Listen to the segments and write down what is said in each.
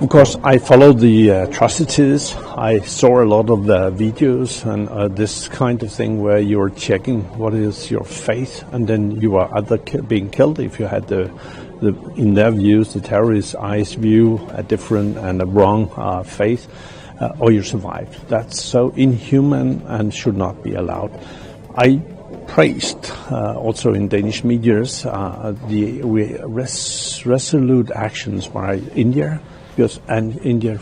Of course, I followed the atrocities. I saw a lot of the videos and this kind of thing where you're checking what is your faith, and then you are either being killed if you had the in their views, the terrorist eyes view a different and a wrong faith, or you survive. That's so inhuman and should not be allowed. I praised also in Danish medias the resolute actions by India. And India,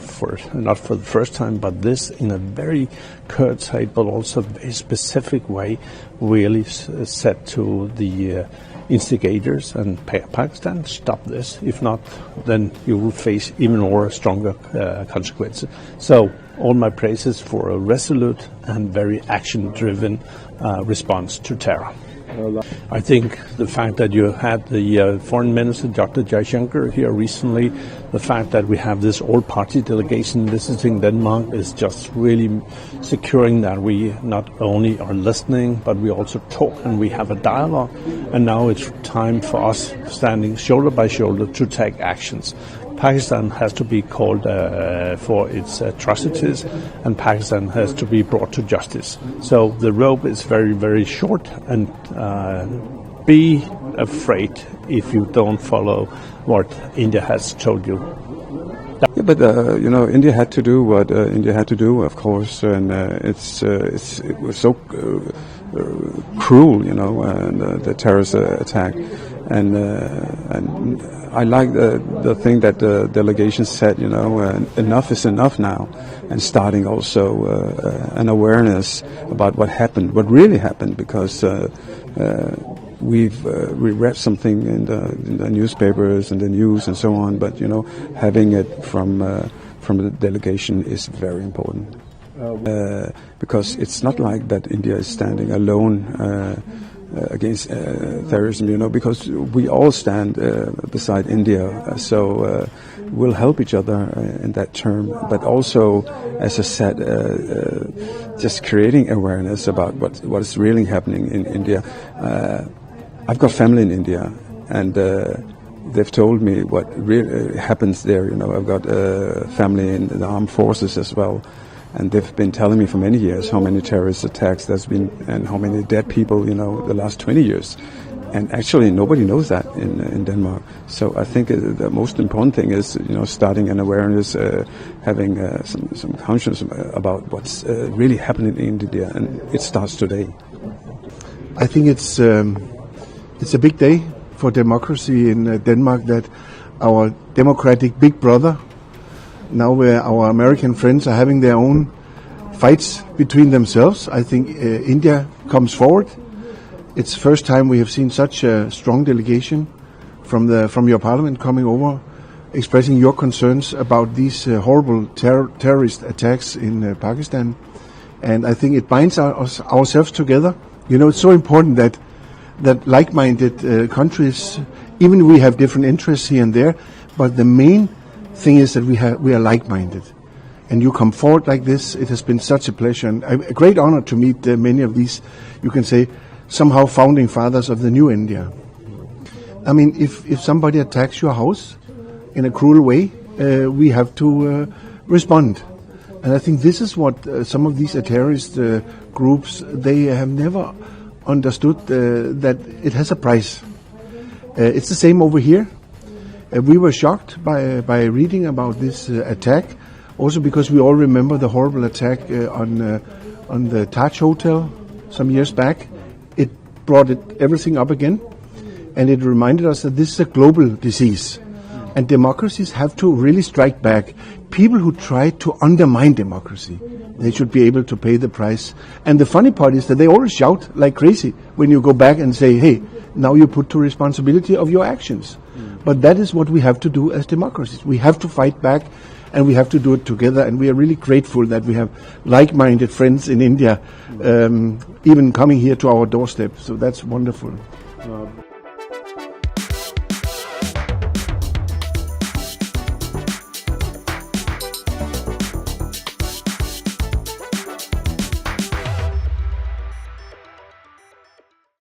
not for the first time, but this in a very curtailed but also very specific way, really said to the instigators and Pakistan, stop this. If not, then you will face even more stronger consequences. So all my praises for a resolute and very action-driven response to terror. I think the fact that you had the Foreign Minister, Dr. Shankar, here recently, the fact that we have this all-party delegation visiting Denmark is just really securing that we not only are listening, but we also talk and we have a dialogue. And now it's time for us standing shoulder by shoulder to take actions. Pakistan has to be called for its atrocities, and Pakistan has to be brought to justice. So the rope is very, very short, and be afraid if you don't follow what India has told you. Yeah, but India had to do what India had to do, of course, and it was so cruel, and the terrorist attack, and I like the thing that the delegation said, enough is enough now, and starting also an awareness about what happened, what really happened, because we read something in the newspapers and the news and so on, but having it from the delegation is very important, because it's not like that India is standing alone against terrorism, because we all stand beside India, so we'll help each other in that term. But also, as I said, just creating awareness about what is really happening in India. I've got family in India, and they've told me what really happens there. I've got family in the armed forces as well. And they've been telling me for many years how many terrorist attacks there's been and how many dead people, the last 20 years. And actually nobody knows that in Denmark. So I think the most important thing is, starting an awareness, having some conscience about what's really happening in India. And it starts today. I think it's a big day for democracy in Denmark, that our democratic big brother, now where our American friends are having their own fights between themselves, I think India comes forward. It's the first time we have seen such a strong delegation from your parliament coming over, expressing your concerns about these horrible terrorist attacks in Pakistan. And I think it binds ourselves together. It's so important that like-minded countries, even we have different interests here and there, but the main thing is that we are like-minded, and you come forward like this. It has been such a pleasure and a great honor to meet many of these, you can say, somehow founding fathers of the new India. I mean, if somebody attacks your house in a cruel way, we have to respond. And I think this is what some of these terrorist groups, they have never understood, that it has a price. It's the same over here. We were shocked by reading about this attack, also because we all remember the horrible attack on the Taj Hotel some years back. It brought everything up again, and it reminded us that this is a global disease, and democracies have to really strike back. People who try to undermine democracy, they should be able to pay the price. And the funny part is that they always shout like crazy when you go back and say, hey, now you put to responsibility of your actions. But that is what we have to do as democracies. We have to fight back, and we have to do it together. And we are really grateful that we have like-minded friends in India, even coming here to our doorstep. So that's wonderful.